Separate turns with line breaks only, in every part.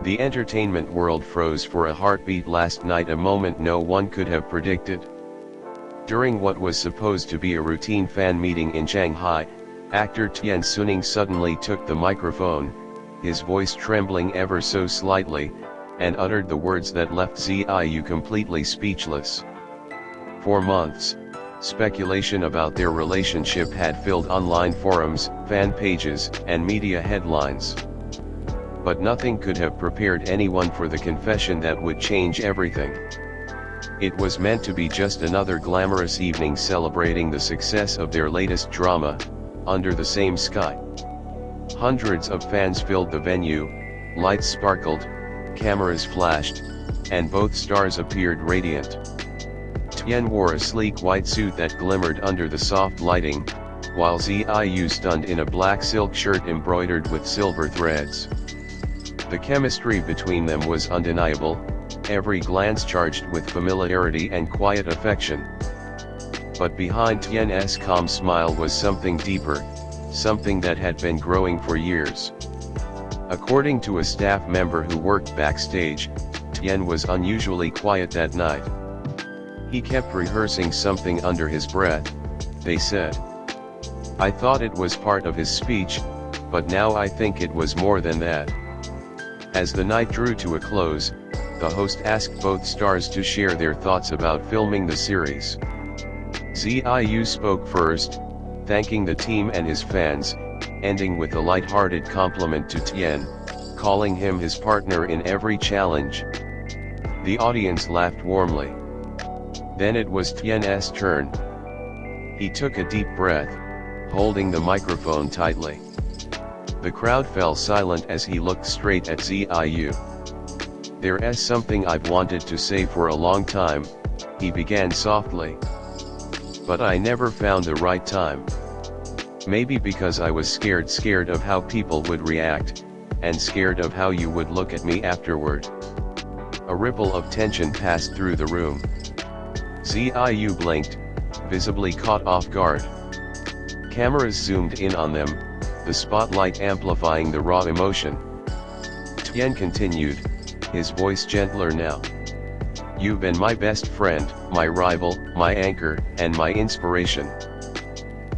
The entertainment world froze for a heartbeat last night, a moment no one could have predicted. During what was supposed to be a routine fan meeting in Shanghai, actor TIAN XUNING suddenly took the microphone, his voice trembling ever so slightly, and uttered the words that left Ziyu completely speechless. For months, speculation about their relationship had filled online forums, fan pages, and media headlines. But nothing could have prepared anyone for the confession that would change everything. It was meant to be just another glamorous evening celebrating the success of their latest drama, Under the Same Sky. Hundreds of fans filled the venue, lights sparkled, cameras flashed, and both stars appeared radiant. TIAN wore a sleek white suit that glimmered under the soft lighting, while Ziyu stunned in a black silk shirt embroidered with silver threads. The chemistry between them was undeniable, every glance charged with familiarity and quiet affection. But behind TIAN's calm smile was something deeper, something that had been growing for years. According to a staff member who worked backstage, TIAN was unusually quiet that night. He kept rehearsing something under his breath, they said. I thought it was part of his speech, but now I think it was more than that. As the night drew to a close, the host asked both stars to share their thoughts about filming the series. Ziyu spoke first, thanking the team and his fans, ending with a light-hearted compliment to TIAN, calling him his partner in every challenge. The audience laughed warmly. Then it was TIAN's turn. He took a deep breath, holding the microphone tightly. The crowd fell silent as he looked straight at Ziyu. There's something I've wanted to say for a long time, he began softly. But I never found the right time. Maybe because I was scared of how people would react, and scared of how you would look at me afterward. A ripple of tension passed through the room. Ziyu blinked, visibly caught off guard. Cameras zoomed in on them, the spotlight amplifying the raw emotion. TIAN continued, his voice gentler now. You've been my best friend, my rival, my anchor, and my inspiration.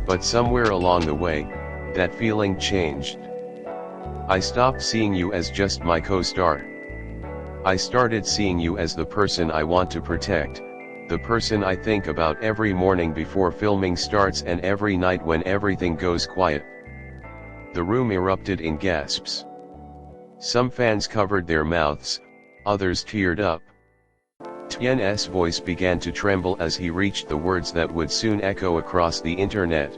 But somewhere along the way, that feeling changed. I stopped seeing you as just my co-star. I started seeing you as the person I want to protect, the person I think about every morning before filming starts and every night when everything goes quiet. The room erupted in gasps. Some fans covered their mouths, others teared up. TIAN's voice began to tremble as he reached the words that would soon echo across the internet.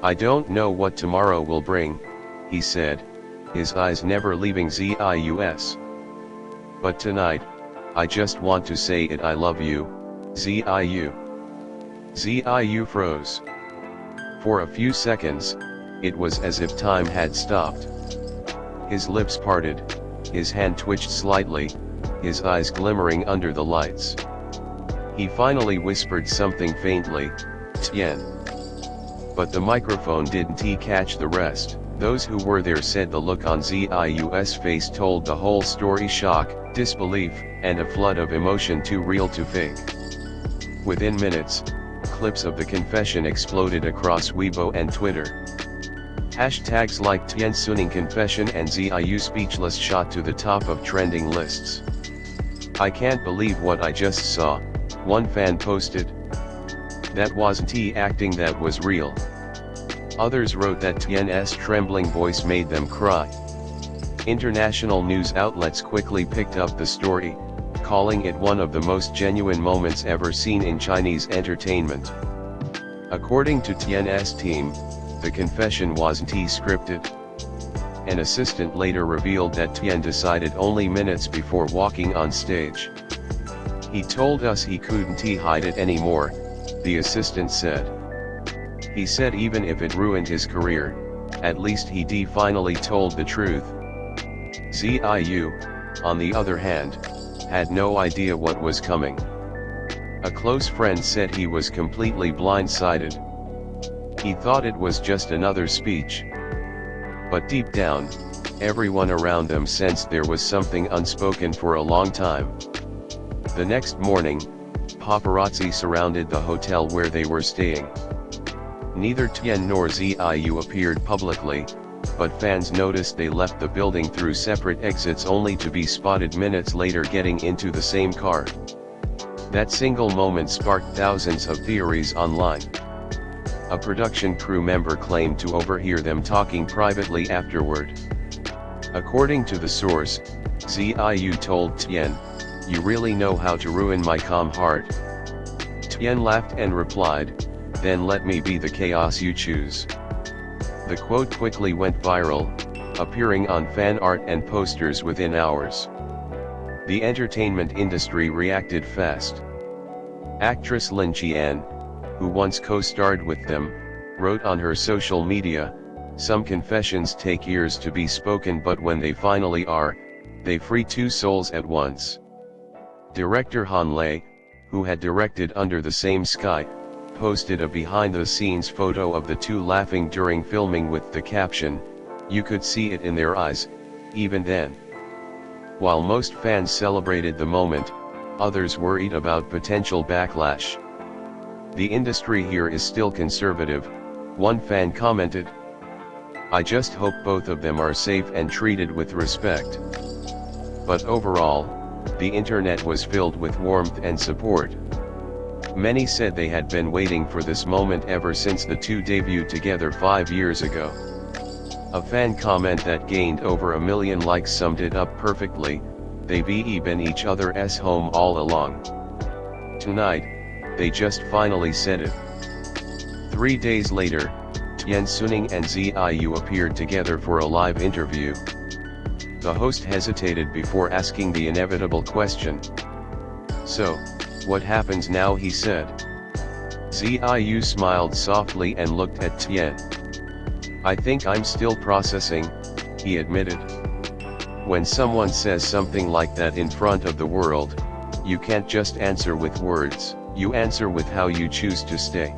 I don't know what tomorrow will bring, he said, his eyes never leaving Ziyu's. But tonight, I just want to say it, I love you, Ziyu. Ziyu froze. For a few seconds, it was as if time had stopped. His lips parted, his hand twitched slightly, his eyes glimmering under the lights. He finally whispered something faintly, TIAN. But the microphone didn't catch the rest. Those who were there said the look on Ziyu's face told the whole story: shock, disbelief, and a flood of emotion too real to fake. Within minutes, clips of the confession exploded across Weibo and Twitter. Hashtags like TIAN XUNING confession and Ziyu speechless shot to the top of trending lists. I can't believe what I just saw, one fan posted. That wasn't acting, that was real. Others wrote that TIAN's trembling voice made them cry. International news outlets quickly picked up the story, calling it one of the most genuine moments ever seen in Chinese entertainment. According to TIAN's team, the confession wasn't scripted. An assistant later revealed that TIAN decided only minutes before walking on stage. He told us he couldn't hide it anymore, the assistant said. He said even if it ruined his career, at least he finally told the truth. Ziyu, on the other hand, had no idea what was coming. A close friend said he was completely blindsided. He thought it was just another speech. But deep down, everyone around them sensed there was something unspoken for a long time. The next morning, paparazzi surrounded the hotel where they were staying. Neither TIAN nor ZIU appeared publicly, but fans noticed they left the building through separate exits only to be spotted minutes later getting into the same car. That single moment sparked thousands of theories online. A production crew member claimed to overhear them talking privately afterward. According to the source, ZIU told TIAN, "You really know how to ruin my calm heart." TIAN laughed and replied, "Then let me be the chaos you choose." The quote quickly went viral, appearing on fan art and posters within hours. The entertainment industry reacted fast. Actress Lin Chian, who once co-starred with them, wrote on her social media, "Some confessions take years to be spoken, but when they finally are, they free two souls at once." Director Han Lei, who had directed Under the Same Sky, posted a behind-the-scenes photo of the two laughing during filming with the caption, "You could see it in their eyes, even then." While most fans celebrated the moment, others worried about potential backlash. "The industry here is still conservative," one fan commented. "I just hope both of them are safe and treated with respect." But overall, the internet was filled with warmth and support. Many said they had been waiting for this moment ever since the two debuted together 5 years ago. A fan comment that gained over 1 million likes summed it up perfectly, "They been each other's home all along. Tonight, they just finally said it." 3 days later, TIAN XUNING and ZIU appeared together for a live interview. The host hesitated before asking the inevitable question. "So, what happens now?" he said. ZIU smiled softly and looked at TIAN. "I think I'm still processing," he admitted. When someone says something like that in front of the world, you can't just answer with words, you answer with how you choose to stay.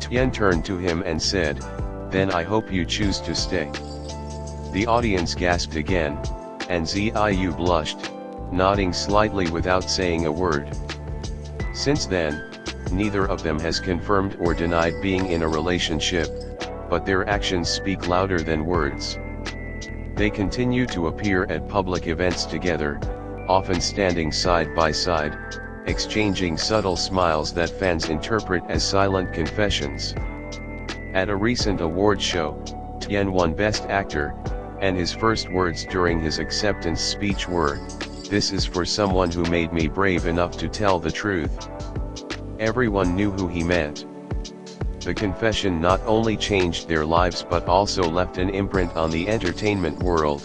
TIAN turned to him and said, "Then I hope you choose to stay." The audience gasped again, and ZIU blushed, nodding slightly without saying a word. Since then, neither of them has confirmed or denied being in a relationship, but their actions speak louder than words. They continue to appear at public events together, often standing side by side, exchanging subtle smiles that fans interpret as silent confessions. At a recent award show, TIAN won Best Actor, and his first words during his acceptance speech were, "This is for someone who made me brave enough to tell the truth." Everyone knew who he meant. The confession not only changed their lives but also left an imprint on the entertainment world.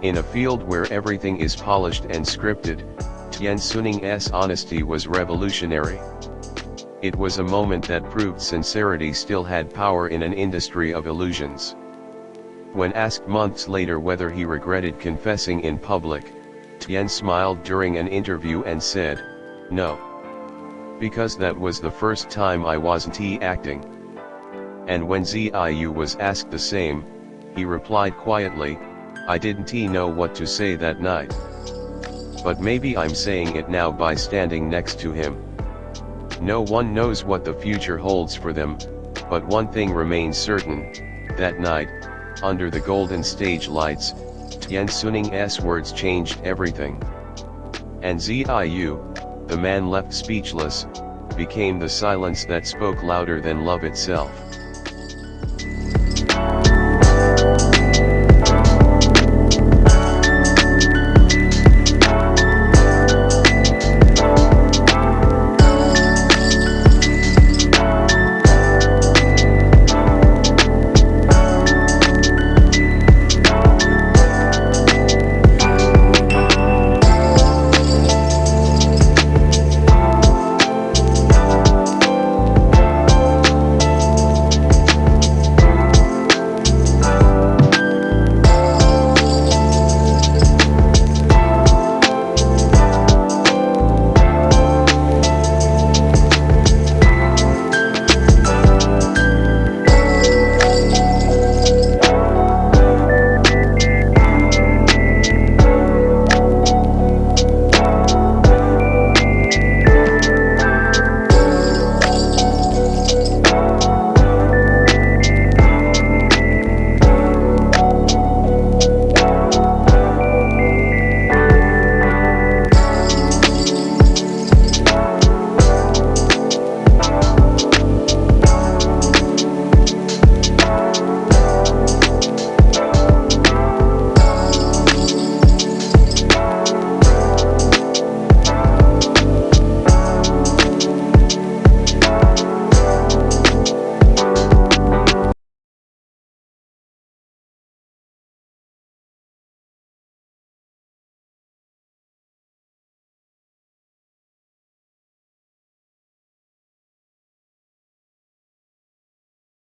In a field where everything is polished and scripted, TIAN XUNING's honesty was revolutionary. It was a moment that proved sincerity still had power in an industry of illusions. When asked months later whether he regretted confessing in public, TIAN smiled during an interview and said, "No. Because that was the first time I wasn't acting." And when ZIU was asked the same, he replied quietly, "I didn't know what to say that night. But maybe I'm saying it now by standing next to him." No one knows what the future holds for them, but one thing remains certain: that night, under the golden stage lights, TIAN XUNING's words changed everything. And ZIU, the man left speechless, became the silence that spoke louder than love itself.